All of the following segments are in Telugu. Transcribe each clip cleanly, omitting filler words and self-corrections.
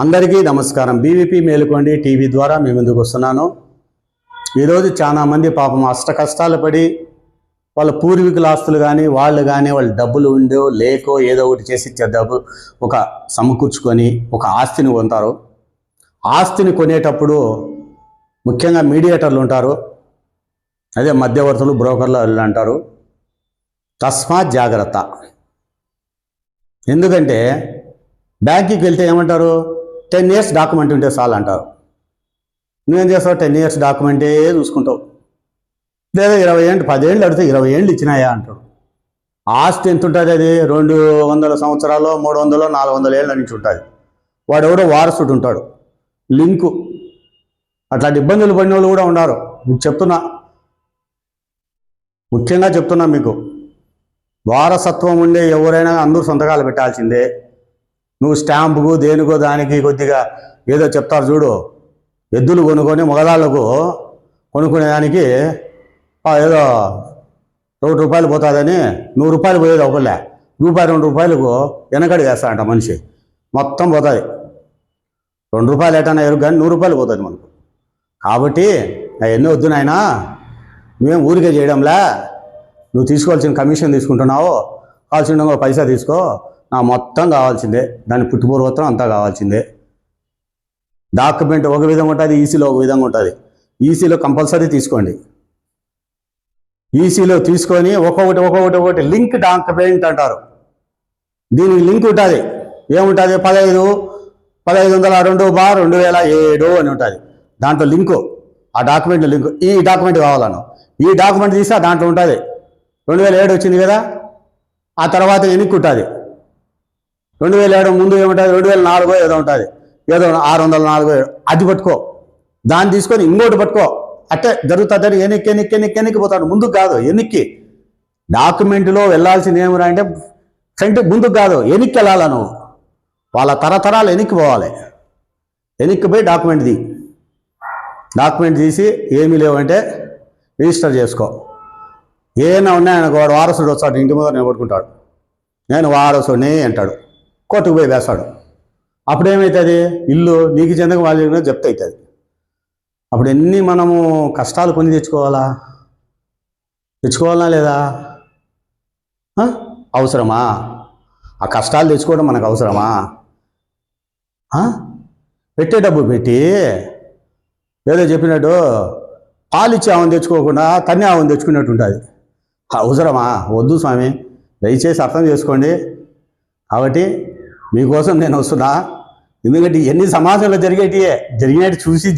అందరికీ నమస్కారం. బీవీపీ మేలుకోండి టీవీ ద్వారా మీ ముందుకు వస్తున్నాను. ఈరోజు చాలామంది పాపం అష్ట కష్టాలు పడి వాళ్ళ పూర్వీకుల ఆస్తులు కానీ వాళ్ళు డబ్బులు ఉండో లేకో ఏదో ఒకటి చేసి డబ్బు ఒక సమకూర్చుకొని ఒక ఆస్తిని కొంటారు. ఆస్తిని కొనేటప్పుడు ముఖ్యంగా మీడియేటర్లు ఉంటారు, అదే మధ్యవర్తులు, బ్రోకర్లు వాళ్ళు అంటారు. తస్మాత్ జాగ్రత్త. ఎందుకంటే బ్యాంకుకి వెళ్తే ఏమంటారు, 10 years డాక్యుమెంట్ ఉంటే చాలు అంటారు. నువ్వేం చేస్తావు, 10 years డాక్యుమెంటే చూసుకుంటావు. లేదా 20 ఏళ్ళు 10 ఏళ్ళు అడిగితే 20 ఏళ్ళు ఇచ్చినాయా అంటాడు. ఆస్తి ఎంత ఉంటుంది, అది 200 సంవత్సరాలు 300 400 ఏళ్ళ నుంచి ఉంటుంది. వాడు ఎవడో వారసుడు ఉంటాడు, లింకు. అట్లాంటి ఇబ్బందులు పడిన వాళ్ళు కూడా ఉన్నారు. మీకు చెప్తున్నా, ముఖ్యంగా చెప్తున్నా మీకు, వారసత్వం ఉండే ఎవరైనా అందరూ సంతకాలు పెట్టాల్సిందే. నువ్వు స్టాంపుకు దేనికో దానికి కొద్దిగా ఏదో చెప్తారు చూడు, ఎద్దులు కొనుక్కొని మొగలాళ్ళకు కొనుక్కునేదానికి ఏదో ₹1 పోతుందని ₹100 పోయేది ఒకళ్ళే, ₹2 వెనకడి వేస్తాడంట మనిషి, మొత్తం పోతుంది. ₹2 ఎటన్నా ఎరుగు కానీ ₹100 పోతుంది మనకు. కాబట్టి అవన్నీ వద్దు నాయనా, నువ్వేం ఊరికే చేయడంలే, నువ్వు తీసుకోవాల్సిన కమిషన్ తీసుకుంటున్నావు, కావాల్సిన పైసా తీసుకో, నా మొత్తం కావాల్సిందే, దాని పుట్టుపూర్వత్వం అంతా కావాల్సిందే. డాక్యుమెంట్ ఒక విధంగా ఉంటుంది, ఈసీలో ఒక విధంగా ఉంటుంది. ఈసీలో కంపల్సరీ తీసుకోండి. ఈసీలో తీసుకొని ఒక్కొక్కటి లింక్ డాక్యుమెంట్ అంటారు. దీనికి లింక్ ఉంటుంది. ఏముంటుంది, 15/2/2007 అని ఉంటుంది. దాంట్లో లింకు, ఆ డాక్యుమెంట్ లింకు, ఈ డాక్యుమెంట్ కావాలను ఈ డాక్యుమెంట్ తీస్తే దాంట్లో ఉంటుంది. 2007 వచ్చింది కదా, ఆ తర్వాత ఎన్నిక ఉంటుంది. 2007 ముందు ఏముంటుంది, 2004 ఏదో ఉంటుంది, ఏదో 604 అది పట్టుకో, దాన్ని తీసుకొని ఇంకోటి పట్టుకో, అట్టే జరుగుతుంది. ఎన్నిక్కి పోతాడు, ముందుకు కాదు ఎన్నిక్కి. డాక్యుమెంట్లో వెళ్ళాల్సింది ఏమిరా అంటే ఫ్రంట్ ముందుకు కాదు, ఎన్నిక్కి వెళ్ళాలా నువ్వు. వాళ్ళ తరతరాలు ఎన్నిక్కి పోవాలి. ఎన్నిక్కి పోయి డాక్యుమెంట్ తీసి ఏమీ లేవంటే రిజిస్టర్ చేసుకో. ఏమైనా ఉన్నాయనుకో, వాడు వారసుడు వస్తాడు, ఇంటి ముందర నిలబడుకుంటాడు, నేను వారసుని అంటాడు, కోర్టుకు పోయి వేస్తాడు. అప్పుడు ఏమవుతుంది, ఇల్లు నీకు చెందక వాళ్ళు జప్తు అవుతుంది. అప్పుడు ఎన్ని మనము కష్టాలు కొని తెచ్చుకోవాలా లేదా? అవసరమా? ఆ కష్టాలు తెచ్చుకోవడం మనకు అవసరమా? పెట్టే డబ్బు పెట్టి ఏదో చెప్పినట్టు పాలిచ్చి ఆవును తెచ్చుకోకుండా తన్ని ఆవును తెచ్చుకున్నట్టు ఉంటుంది. అవసరమా? వద్దు స్వామి, దయచేసి అర్థం చేసుకోండి. కాబట్టి మీకోసం నేను వస్తున్నా. ఎందుకంటే ఎన్ని సమాజంలో జరిగేటి చూసి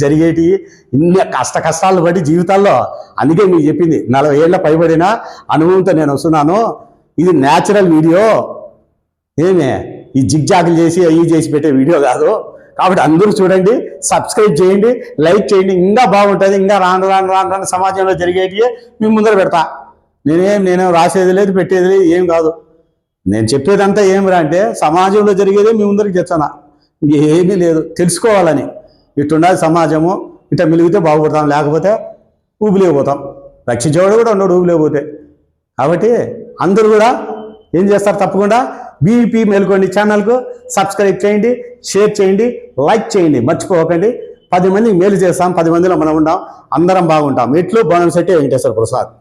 ఇన్ని కష్టాలు పడి జీవితాల్లో, అందుకే మీకు చెప్పింది 40 ఏళ్ళ పైబడిన అనుభవంతో నేను వస్తున్నాను. ఇది న్యాచురల్ వీడియో, ఏమే ఈ జిగ్జాగులు చేసి అవి చేసి పెట్టే వీడియో కాదు. కాబట్టి అందరూ చూడండి, సబ్స్క్రైబ్ చేయండి, లైక్ చేయండి. ఇంకా బాగుంటుంది. ఇంకా రాను సమాజంలో జరిగేటివి మీ ముందర పెడతా. నేనేం రాసేది లేదు, పెట్టేది లేదు, ఏం కాదు. నేను చెప్పేదంతా ఏమిరా అంటే సమాజంలో జరిగేదే మీ ముందరికి తెచ్చానా, ఇంకేమీ లేదు. తెలుసుకోవాలని ఇట్టున్నది సమాజము, ఇట్లా మిలిగితే బాగుపడతాం, లేకపోతే ఊపిలేకపోతాం. రక్షించేవాడు కూడా ఉన్నాడు ఊపిలేకపోతే. కాబట్టి అందరూ కూడా ఏం చేస్తారు, తప్పకుండా బీవీపీ మేలుకోండి ఛానల్కు సబ్స్క్రైబ్ చేయండి, షేర్ చేయండి, లైక్ చేయండి, మర్చిపోకండి. 10 మందికి మేలు చేస్తాం, 10 మందిలో మనం ఉంటాం, అందరం బాగుంటాం. ఇట్లు బోనంశెట్టి వెంకటేశ్వర ప్రసాద్.